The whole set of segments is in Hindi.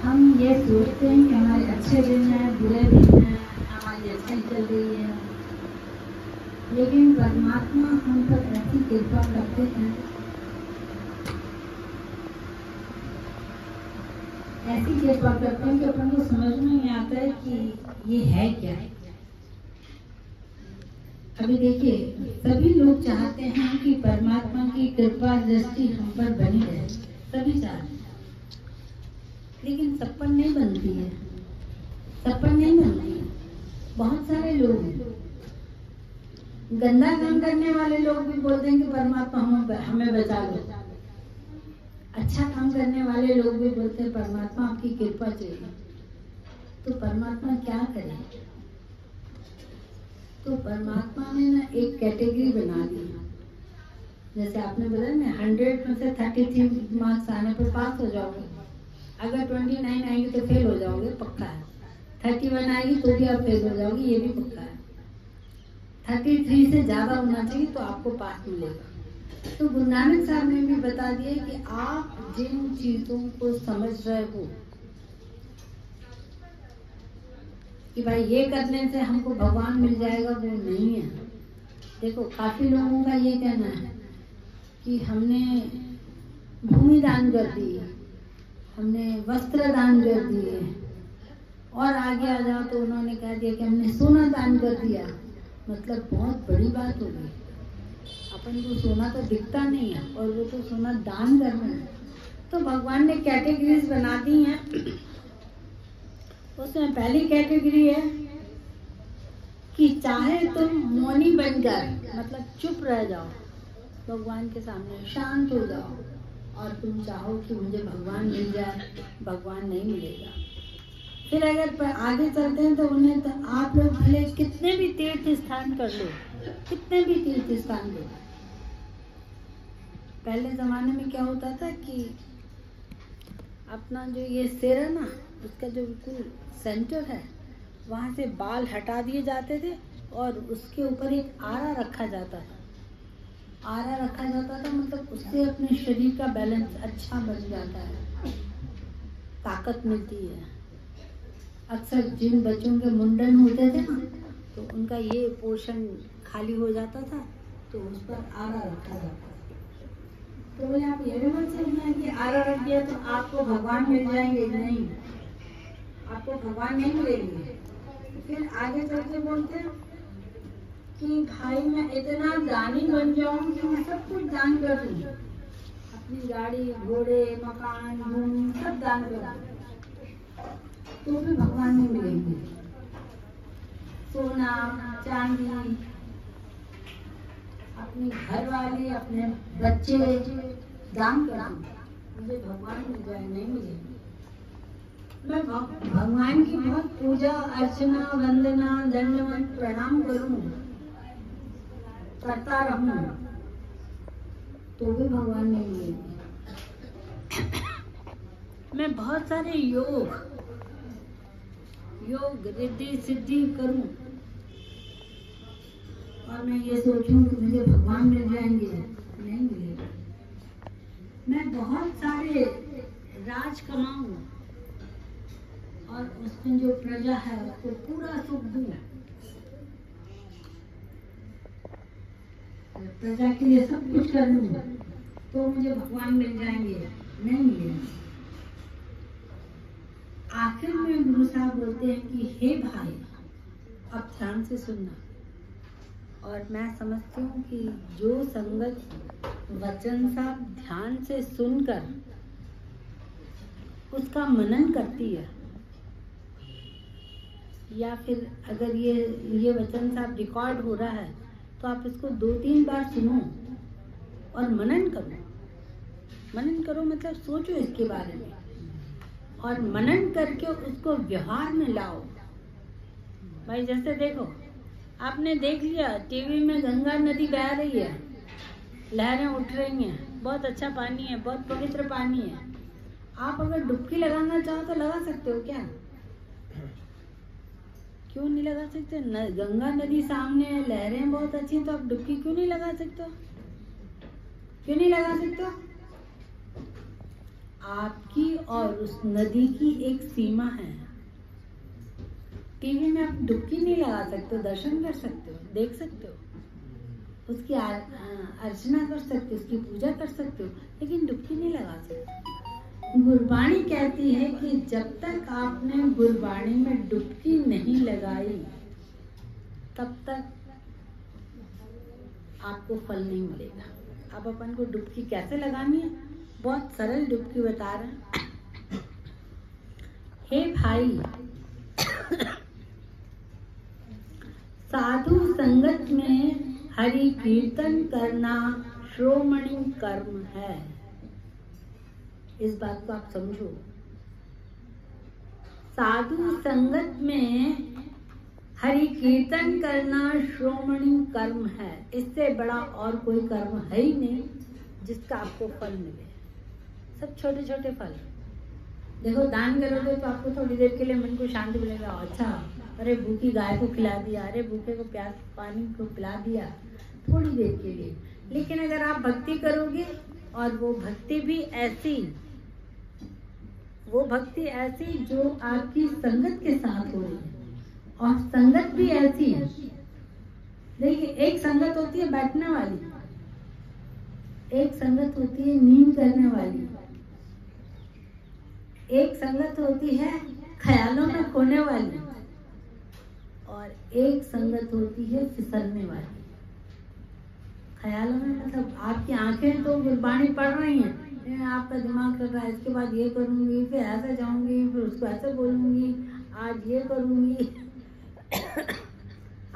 हम ये सोचते हैं कि हमारे अच्छे दिन हैं, बुरे दिन हैं, हमारी अच्छी चल रही है, लेकिन परमात्मा हम पर ऐसी कृपा करते हैं, ऐसी कृपा करते हैं कि अपन को समझ में नहीं आता है कि ये है क्या है। अभी देखिए, सभी लोग चाहते हैं कि परमात्मा की कृपा दृष्टि हम पर बनी रहे, सभी चाहते हैं, लेकिन सबपर नहीं बनती है, सबपर नहीं बनती है। बहुत सारे लोग हैं, गंदा काम करने वाले लोग भी बोलते हैं कि परमात्मा हमें बचा लो। अच्छा काम करने वाले लोग भी बोलते हैं परमात्मा आपकी कृपा चाहिए। तो परमात्मा क्या करे? तो परमात्मा ने ना एक कैटेगरी बना दी। जैसे आपने बताया ना, 100 में से 33 मार्क्स आने पर पास हो जाओगे, अगर 29 आएंगे तो फेल हो जाओगे, पक्का है। 31 आएगी तो भी आप फेल हो जाओगे, ये भी पक्का है। 33 से ज्यादा होना चाहिए तो आपको पास मिलेगा। तो गुरु नानक साहब ने भी बता दिया कि आप जिन चीजों को समझ रहे हो कि भाई ये करने से हमको भगवान मिल जाएगा, वो नहीं है। देखो, काफी लोगों का ये कहना है कि हमने भूमि दान कर दी, हमने वस्त्र दान कर दिए, और आगे आ जाओ तो उन्होंने कह दिया कि हमने सोना दान कर दिया। मतलब बहुत बड़ी बात हो गई। अपन को सोना तो दिखता नहीं है और वो तो सोना दान करना है। तो भगवान ने कैटेगरीज बना दी हैं। उसमें पहली कैटेगरी है कि चाहे तुम मौनी बनकर, मतलब चुप रह जाओ, भगवान के सामने शांत हो जाओ, और तुम चाहो कि मुझे भगवान मिल जाए, भगवान नहीं मिलेगा। फिर अगर आगे चलते हैं तो उन्हें तो आप लोग भले कितने भी तीर्थ स्थान कर लो, कितने भी तीर्थ स्थान लो। पहले जमाने में क्या होता था कि अपना जो ये सिर है ना, उसका जो बिल्कुल सेंटर है, वहां से बाल हटा दिए जाते थे और उसके ऊपर एक आरा रखा जाता था। आरा रखा जाता था मतलब उससे अपने शरीर का बैलेंस अच्छा बन जाता है, ताकत मिलती है। अक्सर जिन बच्चों के मुंडन होते थे ना, तो उनका ये पोर्शन खाली हो जाता था, तो उस पर आरा रखा जाता था। तो बोले आप ये भी मत समझना कि आरा रख दिया तो आपको भगवान मिल जाएंगे, नहीं, आपको भगवान नहीं मिलेंगे। फिर आगे चलते बोलते हैं कि भाई मैं इतना दानी बन जाऊं कि मैं सब कुछ दान कर दूं, अपनी गाड़ी, घोड़े, मकान, भूमि सब दान कर दूं, तो भी भगवान नहीं मिलेंगे। सोना, चांदी, अपने घर वाले, अपने बच्चे दान कर दूं, मुझे भगवान मिल जाए, नहीं मिलेंगे। मैं भगवान की बहुत पूजा अर्चना, वंदना, दंडवत, प्रणाम करूं, करता रहूं, तो भी भगवान नहीं मिलेंगे। मैं बहुत सारे योग रिद्धि सिद्धि करूं और मैं ये सोचूं कि मुझे भगवान मिल जाएंगे, नहीं मिलेगा। मैं बहुत सारे राज कमाऊं और उसमें जो प्रजा है उसको पूरा सुख दूं, प्रजा के लिए सब कुछ कर लूं, तो मुझे भगवान मिल जाएंगे, नहीं मिलेंगे। आखिर में गुरु साहब बोलते हैं कि हे भाई, अब ध्यान से सुनना। और मैं समझती हूँ कि जो संगत वचन साहब ध्यान से सुनकर उसका मनन करती है, या फिर अगर ये वचन साहब रिकॉर्ड हो रहा है तो आप इसको 2-3 बार सुनो और मनन करो। मनन करो मतलब सोचो इसके बारे में, और मनन करके उसको व्यवहार में लाओ। भाई जैसे देखो, आपने देख लिया टीवी में गंगा नदी बह रही है, लहरें उठ रही हैं, बहुत अच्छा पानी है, बहुत पवित्र पानी है। आप अगर डुबकी लगाना चाहो तो लगा सकते हो क्या? क्यों नहीं लगा सकते? गंगा नदी सामने है, लहरें बहुत अच्छी, तो आप डुबकी क्यों नहीं लगा सकते हो? क्यों नहीं लगा सकते हो? आपकी और उस नदी की एक सीमा है। टीवी में आप डुबकी नहीं लगा सकते हो, दर्शन कर सकते हो, देख सकते हो, उसकी अर्चना कर सकते हो, उसकी पूजा कर सकते हो, लेकिन डुबकी नहीं लगा सकते। गुरबाणी कहती है कि जब तक आपने गुरबाणी में डुबकी नहीं लगाई तब तक आपको फल नहीं मिलेगा। अब अपन को डुबकी कैसे लगानी है, बहुत सरल डुबकी बता रहे हैं। हे भाई, साधु संगत में हरि कीर्तन करना श्रोमणी कर्म है। इस बात को आप समझो। साधु संगत में हरि कीर्तन करना श्रोमणी कर्म है। इससे बड़ा और कोई कर्म है ही नहीं जिसका आपको फल मिले। सब छोटे छोटे फल। देखो, दान करोगे तो आपको थोड़ी देर के लिए मन को शांति मिलेगा। अच्छा, अरे भूखी गाय को खिला दिया, अरे भूखे को प्यास पानी को पिला दिया, थोड़ी देर के लिए। लेकिन अगर आप भक्ति करोगे और वो भक्ति ऐसी जो आपकी संगत के साथ हो रही है, और संगत भी ऐसी है। देखिए, एक संगत होती है बैठने वाली, एक संगत होती है नींद करने वाली, एक संगत होती है ख्यालों में खोने वाली, और एक संगत होती है फिसलने वाली। ख्यालों में मतलब आपकी आंखें तो गुरबाणी पढ़ रही हैं, आपका दिमाग कर रहा है इसके बाद ये करूंगी, फिर ऐसा जाऊंगी, फिर उसको ऐसे बोलूंगी, आज ये करूंगी,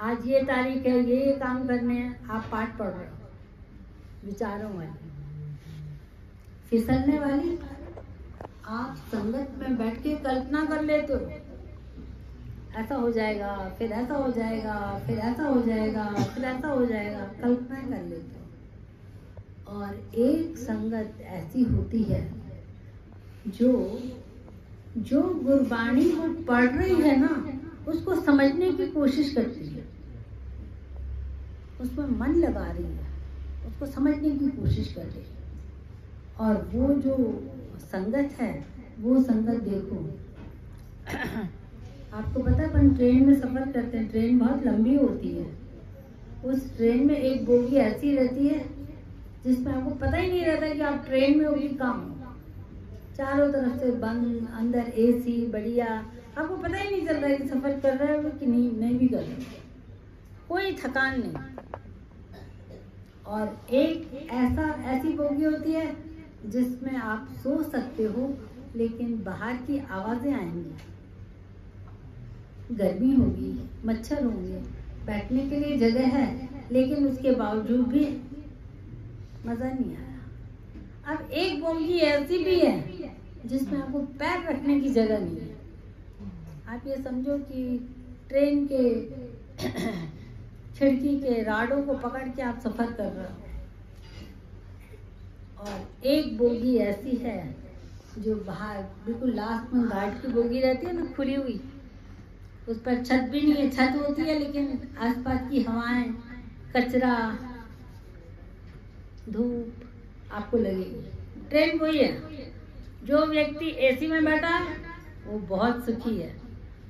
आज ये तारीख है, ये काम करने हैं। आप पाठ पढ़ रहे हो विचारों वाली। फिसलने वाली, आप संगत में बैठ के कल्पना कर लेते हो, ऐसा हो जाएगा, फिर ऐसा हो जाएगा, फिर ऐसा हो जाएगा, फिर ऐसा हो जाएगा, कल्पना कर लेते हो। और एक संगत ऐसी होती है जो गुरबाणी को पढ़ रही है ना, उसको समझने की कोशिश करती है, उसमें मन लगा रही है, उसको समझने की कोशिश कर रही है। और वो जो संगत है, वो संगत देखो, आपको पता है अपन ट्रेन में सफर करते हैं, ट्रेन बहुत लंबी होती है। उस ट्रेन में एक बोगी ऐसी रहती है जिसमें आपको पता ही नहीं रहता कि आप ट्रेन में होगी कहाँ। चारों तरफ से बंद, अंदर एसी बढ़िया, आपको पता ही नहीं चल रहा है कि सफर कर रहे हो कि नहीं भी कर रहे, कोई थकान नहीं। और एक ऐसी बोगी होती है जिसमें आप सो सकते हो, लेकिन बाहर की आवाजें आएंगी, गर्मी होगी, मच्छर होंगे, बैठने के लिए जगह है, लेकिन उसके बावजूद भी मजा नहीं आया। अब एक बोगी ऐसी भी है जिसमें आपको पैर रखने की जगह नहीं है। आप ये समझो कि ट्रेन के खिड़की के राडों को पकड़ के आप सफर कर रहे हो, और एक बोगी ऐसी है जो बाहर बिल्कुल लास्ट में गार्ड की बोगी रहती है ना, खुली हुई, उस पर छत भी नहीं है, छत होती है लेकिन आसपास की हवाएं, कचरा, धूप आपको लगेगी। ट्रेन वही है, जो व्यक्ति एसी में बैठा है वो बहुत सुखी है,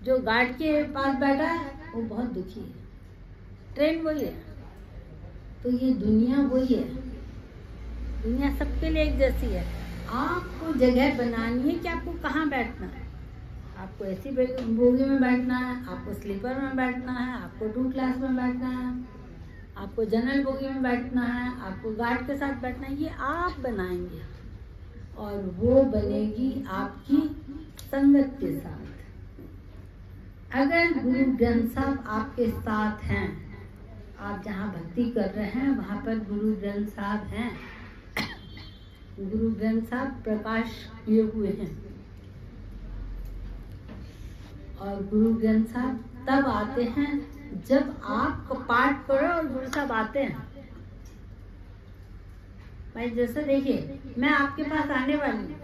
जो गार्ड के पास बैठा है वो बहुत दुखी है। ट्रेन वही है। तो ये दुनिया वही है, दुनिया सबके लिए एक जैसी है। आपको जगह बनानी है कि आपको कहाँ बैठना है। आपको एसी बोगी में बैठना है, आपको स्लीपर में बैठना है, आपको 2 क्लास में बैठना है, आपको जनरल बोगी में बैठना है, आपको गार्ड के साथ बैठना है, ये आप बनाएंगे। और वो बनेगी आपकी संगत के साथ। अगर गुरु ग्रंथ साहब आपके साथ हैं, आप जहाँ भक्ति कर रहे हैं वहाँ पर गुरु ग्रंथ साहब हैं, गुरु ग्रंथ साहब प्रकाश किए हुए हैं। और गुरु ग्रंथ साहब तब आते हैं जब आप पाठ करो और गुरु साहब आते हैं। भाई जैसे देखिए, मैं आपके पास आने वाली हूँ,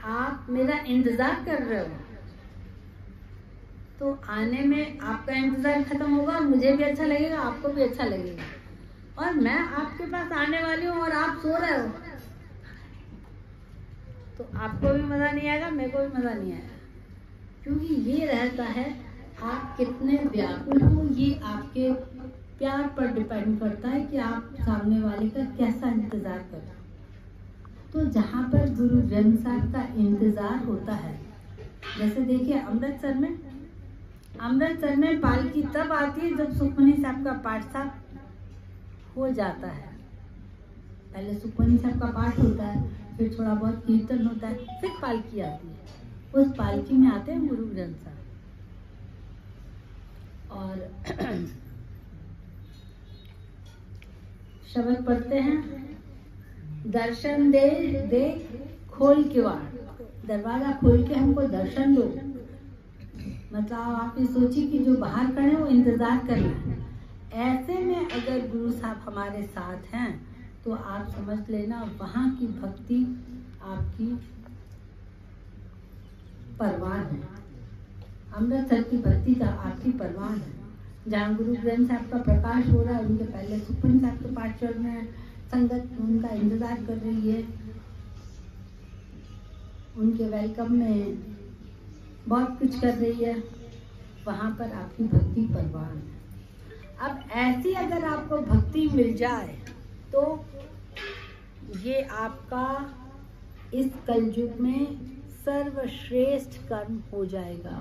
आप मेरा इंतजार कर रहे हो, तो आने में आपका इंतजार खत्म होगा, मुझे भी अच्छा लगेगा, आपको भी अच्छा लगेगा। और मैं आपके पास आने वाली हूँ और आप सो रहे हो, तो आपको भी मज़ा नहीं आएगा, मेरे को भी मज़ा नहीं आएगा, क्योंकि ये रहता है आप कितने व्याकुल हो। ये आपके प्यार पर डिपेंड करता है कि आप सामने वाले का कैसा इंतज़ार कर रहे हो। तो जहाँ पर गुरु ग्रंथ साहब का इंतज़ार होता है, जैसे देखिए अमृतसर में पालकी तब आती है जब सुखमनी साहब का पाठ साहब हो जाता है। पहले सुखमनी साहब का पाठ होता है, फिर थोड़ा बहुत कीर्तन होता है, फिर पालकी आती है। उस पालकी में आते हैं गुरु ग्रंथ साहब और शब्द पढ़ते हैं, दर्शन दे दे खोल के वाड़, दरवाजा खोल के हमको दर्शन दो। मतलब आपने सोची कि जो बाहर खड़े हैं वो इंतजार कर रहे हैं। ऐसे में अगर गुरु साहब हमारे साथ हैं तो आप समझ लेना वहाँ की भक्ति आपकी परवान है, अमृतसर की भक्ति का आपकी परवान है। जहाँ गुरु ग्रंथ साहब का प्रकाश हो रहा है, उनके पहले सुखमनी साहब के पाठ चल रहे हैं, संगत उनका इंतजार कर रही है, उनके वेलकम में बहुत कुछ कर रही है, वहाँ पर आपकी भक्ति परवान है। अब ऐसी अगर आपको भक्ति मिल जाए तो ये आपका इस कलयुग में सर्वश्रेष्ठ कर्म हो जाएगा।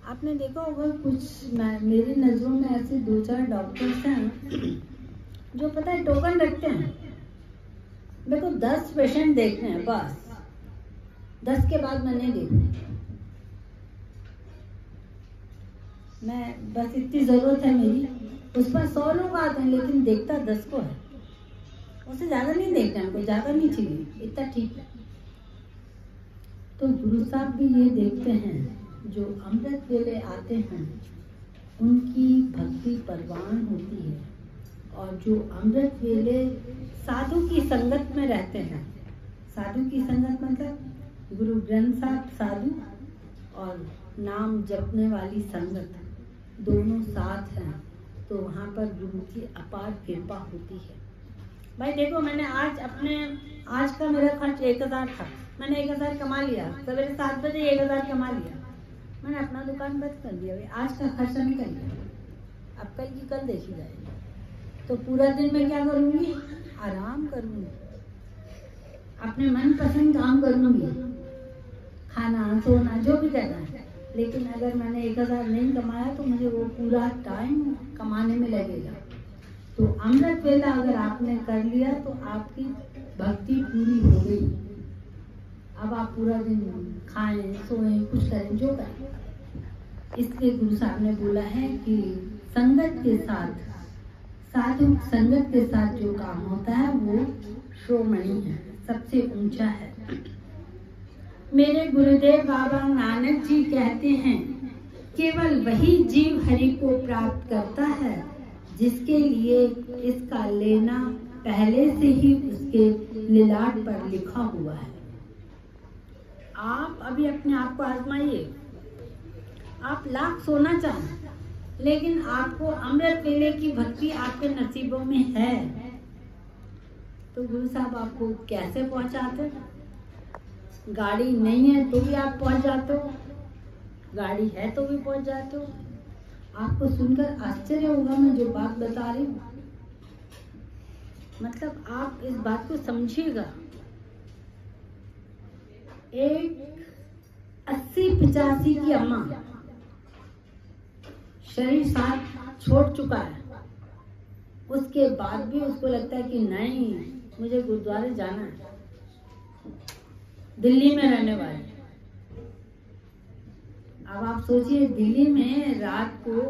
आपने देखा होगा कुछ मेरी नज़रों में ऐसे 2-4 डॉक्टर्स हैं जो पता है टोकन रखते हैं, मेरे को 10 पेशेंट देखने हैं, बस 10 के बाद मैं नहीं देखूँ, मैं बस इतनी ज़रूरत है मेरी। उस पर 100 लोग आते हैं लेकिन देखता 10 को है, उससे ज़्यादा नहीं देखते हैं, कोई ज़्यादा नहीं चाहिए, इतना ठीक है। तो गुरु साहब भी ये देखते हैं जो अमृत वेले आते हैं उनकी भक्ति परवान होती है, और जो अमृत वेले साधु की संगत में रहते हैं, साधु की संगत मतलब गुरु ग्रंथ साहब साधु और नाम जपने वाली संगत दोनों साथ हैं, तो वहाँ पर गुरु की अपार कृपा होती है। भाई देखो, मैंने आज का मेरा खर्च 1000 था, मैंने 1000 कमा लिया, सवेरे 7 बजे 1000 कमा लिया, मैंने अपना दुकान बंद कर दिया, आज का खर्चा निकल गया, अब कल की कल देखी जाएगी। तो पूरा दिन मैं क्या करूँगी? आराम करूँगी, अपने मनपसंद काम करूँगी, खाना सोना जो भी करना है। लेकिन अगर मैंने 1000 नहीं कमाया तो मुझे वो पूरा टाइम कमाने में लगेगा। तो अमृत वेला अगर आपने कर लिया तो आपकी भक्ति पूरी हो गई। अब आप पूरा दिन खाएं सोएं कुछ करें जो करें। इसलिए गुरु साहब ने बोला है कि संगत के साथ, साधु संगत के साथ जो काम होता है वो श्रोमणी है, सबसे ऊंचा है। मेरे गुरुदेव बाबा नानक जी कहते हैं, केवल वही जीव हरि को प्राप्त करता है जिसके लिए इसका लेना पहले से ही उसके लिलाट पर लिखा हुआ है। आप अभी अपने आप को आजमाइए, आप लाख सोना चाहें लेकिन आपको अमृत वेले की भक्ति आपके नसीबों में है, तो गुरु साहब आपको कैसे पहुंचाते? गाड़ी नहीं है तो भी आप पहुंच जाते हो, गाड़ी है तो भी पहुंच जाते हो। आपको सुनकर आश्चर्य होगा मैं जो बात बता रही हूँ, मतलब आप इस बात को समझिएगा। एक 80-85 की अम्मा, शरीर साथ छोड़ चुका है, उसके बाद भी उसको लगता है कि नहीं मुझे गुरुद्वारे जाना है, दिल्ली में रहने वाले। अब आप सोचिए दिल्ली में रात को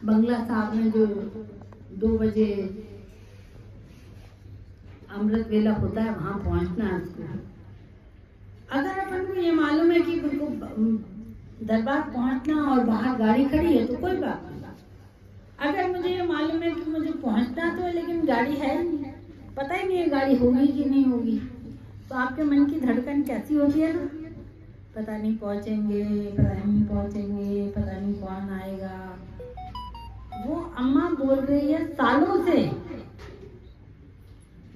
बंगला साहब में जो 2 बजे अमृत वेला होता है वहां पहुंचना है उसको। अगर अपन को ये मालूम है कि उनको दरबार पहुंचना और बाहर गाड़ी खड़ी है तो कोई बात नहीं। अगर मुझे ये मालूम है कि मुझे पहुंचना तो है लेकिन गाड़ी है नहीं, पता ही नहीं है गाड़ी होगी कि नहीं होगी, तो आपके मन की धड़कन कैसी होती है ना, पता नहीं पहुंचेंगे, पता नहीं पहुंचेंगे, पता नहीं कौन आएगा। वो अम्मा बोल रही है सालों से,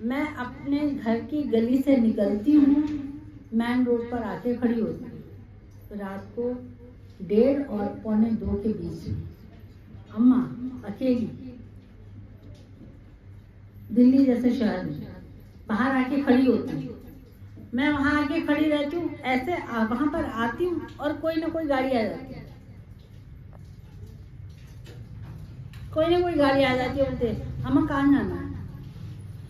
मैं अपने घर की गली से निकलती हूँ, मेन रोड पर आके खड़ी होती हूँ रात को 1:30 और 1:45 के बीच में। अम्मा अकेली दिल्ली जैसे शहर में बाहर आके खड़ी होती हूँ। मैं वहां आके खड़ी रहती हूँ, ऐसे वहां पर आती हूँ और कोई ना कोई गाड़ी आ जाती है, कोई ना कोई गाड़ी आ जाती है। बोलते अम्मा कहाँ जाना है?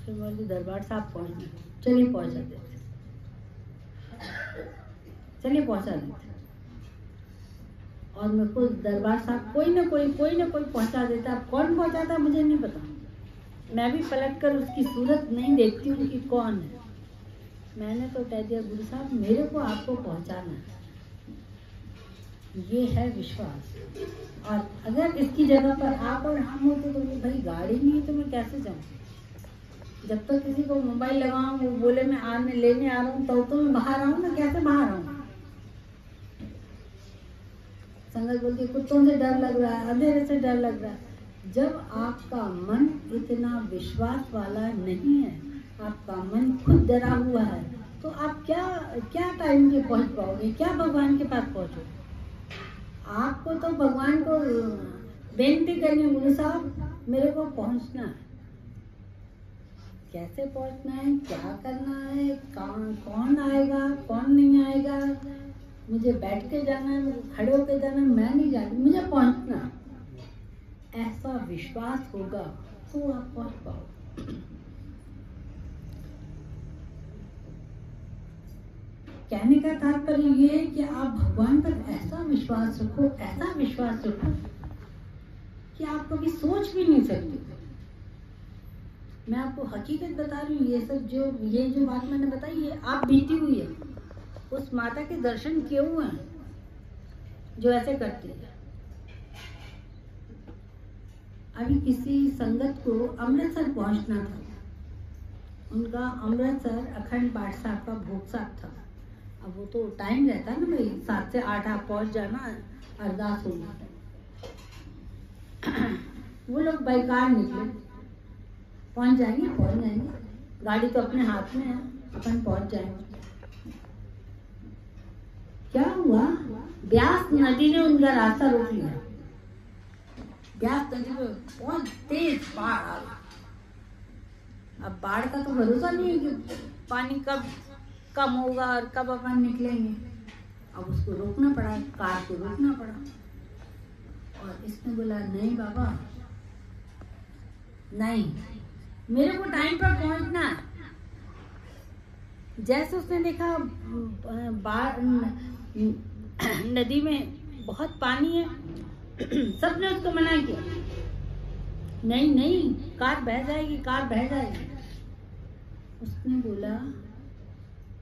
तो बोलती दरबार साहब पहुँचना। चलिए पहुँचा देते, चलिए पहुँचा देते। और मेरे को दरबार साहब कोई ना कोई पहुँचा देता। अब कौन पहुँचाता मुझे नहीं पता। मैं भी पलट कर उसकी सूरत नहीं देखती हूँ कि कौन है। मैंने तो कह दिया गुरु साहब मेरे को आपको पहुँचाना है। ये है विश्वास। और अगर इसकी जगह पर आप और हम होते तो भाई गाड़ी नहीं है तो मैं कैसे जाऊँ? जब तक किसी को मोबाइल लगाऊं वो बोले मैं लेने आ रहा हूँ तो मैं बाहर आऊँ ना, कैसे बाहर आऊँ? संगत बोलती कुत्तों से डर लग रहा है, अंधेरे से डर लग रहा है। जब आपका मन इतना विश्वास वाला नहीं है, आपका मन खुद डरा हुआ है, तो आप क्या टाइम के पहुंच पाओगे? क्या भगवान के पास पहुंचोगे? आपको तो भगवान को बेनती करनी, गुरु साहब मेरे को पहुंचना है। कैसे पहुंचना है, क्या करना है, कौन आएगा कौन नहीं आएगा, मुझे बैठ के जाना है, मुझे खड़े होके जाना है, मैं नहीं जाती, मुझे पहुंचना है। ऐसा विश्वास होगा तो आप पहुंच पाओ। कहने का तात्पर्य ये है कि आप भगवान पर ऐसा विश्वास रखो कि आप कभी सोच भी नहीं सकते। मैं आपको हकीकत बता रही हूँ, ये जो बात मैंने बताई है आप बीती हुई है। उस माता के दर्शन किए हुए हैं जो ऐसे करती है। अभी किसी संगत को अमृतसर पहुंचना था। उनका अमृतसर अखंड पाठ साहब का भोग साहब था। अब वो तो टाइम रहता है ना भाई, 7 से 8 आप पहुंच जाना, अरदास होगी। वो लोग बाई कार निकले, पहुंच जाएंगे। गाड़ी तो अपने हाथ में है, अपन पहुंच जाएंगे। क्या हुआ, ब्यास नदी ने उनका रास्ता रोक लिया। ब्यास नदी में बहुत तेज बाढ़ आ गई। अब बाढ़ का तो भरोसा नहीं है कि पानी कब कम होगा और कब अपन निकलेंगे। अब उसको रोकना पड़ा, कार को रोकना पड़ा। और इसने बोला नहीं बाबा नहीं, मेरे को टाइम पर पहुंचना है। जैसे उसने देखा नदी में बहुत पानी है, सबने उसको मना किया, नहीं कार बह जाएगी। उसने बोला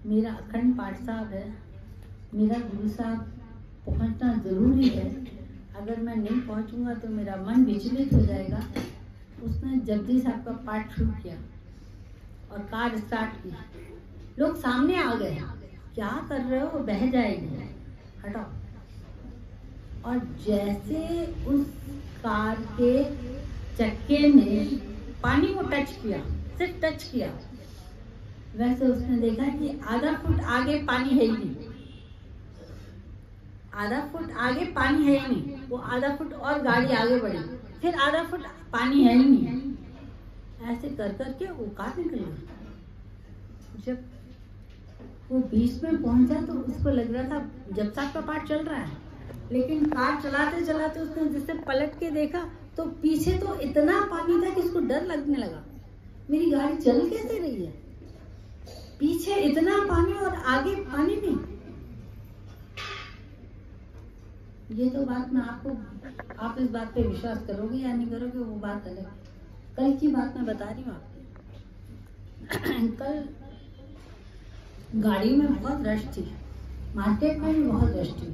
मेरा अखंड पाठ साहब है, मेरा गुरु साहब पहुंचना जरूरी है, अगर मैं नहीं पहुंचूंगा तो मेरा मन विचलित हो जाएगा। उसने जपजी साहब का पाठ शुरू किया और कार स्टार्ट की। लोग सामने आ गए, क्या कर रहे हो, बह जाएगी, हटाओ। और जैसे उस कार के चक्के ने पानी को टच किया, सिर्फ टच किया, वैसे उसने देखा कि आधा फुट आगे पानी है ही नहीं। वो आधा फुट और गाड़ी आगे बढ़ी, फिर आधा फुट पानी है ही नहीं। ऐसे कर करके वो कार निकल गई। जब वो बीच में पहुंचा तो उसको लग रहा था जब साहब का पाठ चल रहा है, लेकिन कार चलाते चलाते उसने जिससे पलट के देखा तो पीछे तो इतना पानी था कि उसको डर लगने लगा, मेरी गाड़ी चल कैसे रही है, पीछे इतना पानी और आगे पानी नहीं। ये तो बात मैं आपको, आप इस बात पे विश्वास करोगे या नहीं करोगे वो बात अलग। कल की बात मैं बता रही हूँ आपको। कल गाड़ी में बहुत रश थी, मार्केट में भी बहुत रश थी,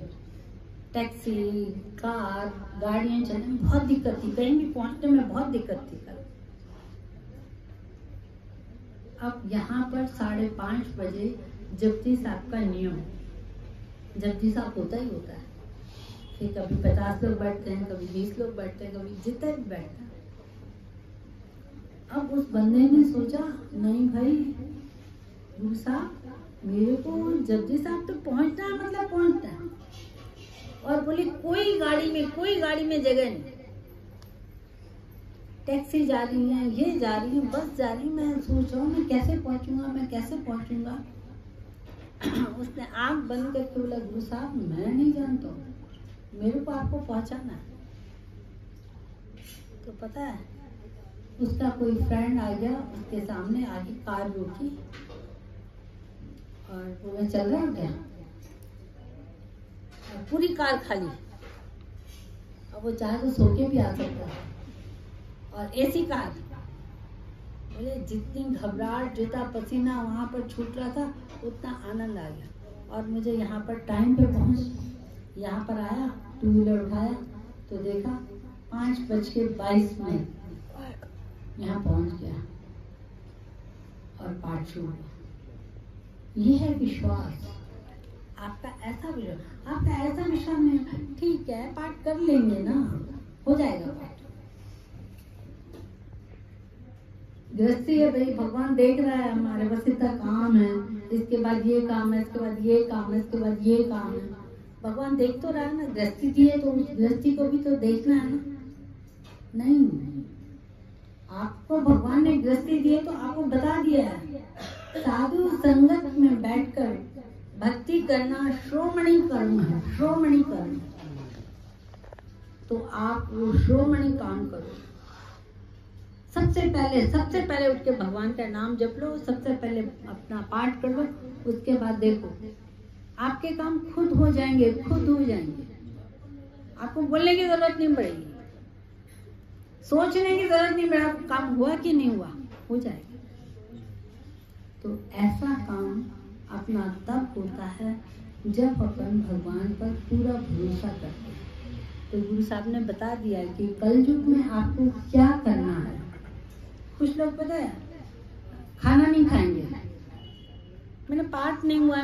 टैक्सी, कार, गाड़ियां चलने में बहुत दिक्कत थी, कहीं भी पहुंचने में बहुत दिक्कत थी कल। अब यहाँ पर 5:30 बजे जपजी साहब का नियम, जपजी साहब होता ही होता है, फिर कभी 50 लोग बैठते हैं, कभी 20 लोग बैठते हैं, कभी जितने भी बैठते हैं। अब उस बंदे ने सोचा, नहीं भाई गुरु साहब, मेरे को जपजी साहब तो पहुंचना है, मतलब पहुंचना है। और बोले कोई गाड़ी में जगह नहीं, टैक्सी जा रही है, ये जा रही है, बस जा रही है, मैं सोच रहा हूँ मैं कैसे पहुंचूंगा। उसने आंख बंद करके बोला, गुरु साहब मैं नहीं जानता हूँ, मेरे को आपको पहुंचाना है। तो पता है उसका कोई फ्रेंड आ गया, उसके सामने आके कार रोकी और बोला चल रहा है क्या? पूरी कार खाली, अब वो चाहे तो सो के भी आ सकता है, और एसी कार। बोले जितनी घबराहट, जितना पसीना वहां पर छूट रहा था, उतना आनंद आ गया। और मुझे यहाँ पर टाइम पे यहाँ पर आया, टू व्हीलर उठाया तो देखा 5:22 यहाँ पहुंच गया और पाठ शुरू हुआ। ये है विश्वास। आपका ऐसा विश्वास नहीं, ठीक है पाठ कर लेंगे ना, हो जाएगा पाठ। गृहस्थी है भाई, भगवान देख रहा है हमारे, बस इतना काम है, इसके बाद ये काम है, इसके बाद ये काम है, इसके बाद ये काम है। भगवान देख तो रहा है ना, गृहस्थी दी है तो उस गृहस्थी को भी तो देखना है ना। नहीं, आपको भगवान ने गृहस्थी दी है तो आपको बता दिया है, साधु संगत में बैठकर भक्ति करना श्रोमणी कर्म है, श्रोमणी कर्म। तो आप वो श्रोमणी काम करो। सबसे पहले उठ के भगवान का नाम जप लो, सबसे पहले अपना पाठ कर लो, उसके बाद देखो आपके काम खुद हो जाएंगे। आपको बोलने की जरूरत नहीं पड़ेगी, सोचने की जरूरत नहीं पड़ेगी, काम हुआ कि नहीं हुआ, हो जाएगा। तो ऐसा काम अपना तब होता है जब अपन भगवान पर पूरा भरोसा करते हैं। तो गुरु साहब ने बता दिया कि कलयुग में आपको क्या करना है। कुछ लोग पता है खाना नहीं खाएंगे, मेरा पाठ नहीं हुआ,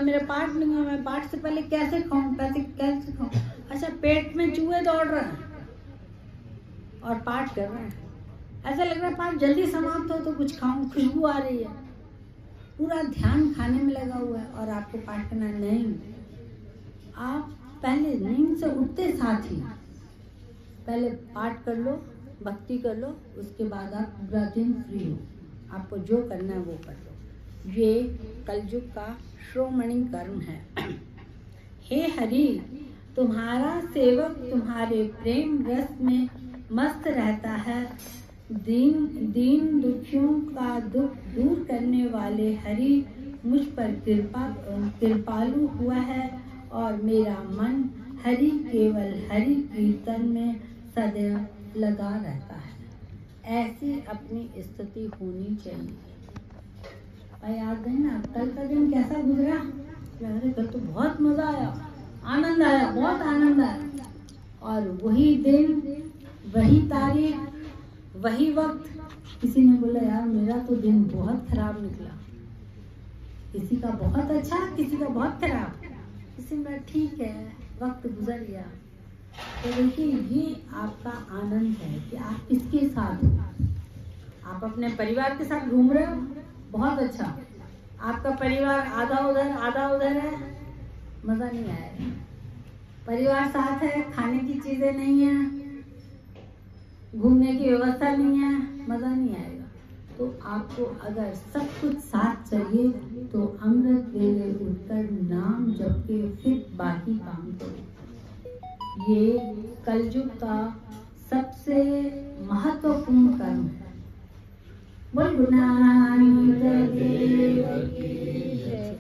मैं पाठ से पहले कैसे खाऊं। अच्छा, पेट में चूहे दौड़ रहे हैं और पाठ कर रहे हैं, ऐसा लग रहा है पाठ जल्दी समाप्त हो तो कुछ खाऊं, खुशबू आ रही है, पूरा ध्यान खाने में लगा हुआ है और आपको पाठ करना नहीं। आप पहले नींद से उठते साथ ही पहले पाठ कर लो, भक्ति कर लो, उसके बाद आप पूरा दिन फ्री हो, आपको जो करना है वो कर लो। ये कलयुग का श्रोमणी कर्म है। हे हरि, तुम्हारा सेवक तुम्हारे प्रेम रस में मस्त रहता है। दीन दुखियों का दुख दूर करने वाले हरि मुझ पर कृपालु हुआ है और मेरा मन केवल हरि कीर्तन में सदैव लगा रहता है। ऐसी अपनी स्थिति होनी चाहिए। भाई आज दिन ना, कल का दिन कैसा गुजरा? कल तो बहुत मजा आया, आनंद आया, बहुत आनंद आया। और वही दिन, वही तारीख, वही वक्त, किसी ने बोला यार मेरा तो दिन बहुत खराब निकला, किसी का बहुत अच्छा, किसी का बहुत खराब, किसी में ठीक है, वक्त गुजर गया। तो देखिए ये आपका आनंद है कि आप किसके साथ हो। आप अपने परिवार के साथ घूम रहे हो, बहुत अच्छा। आपका परिवार आधा उधर है, मजा नहीं आएगा। परिवार साथ है, खाने की चीजें नहीं है, घूमने की व्यवस्था नहीं है, मजा नहीं आएगा। तो आपको अगर सब कुछ साथ चाहिए तो अमृत वेले उठकर नाम जप के फिर बाकी काम करो। ये कलयुग का सबसे महत्वपूर्ण कर्म है। बोल गुरु नानक देव की जय।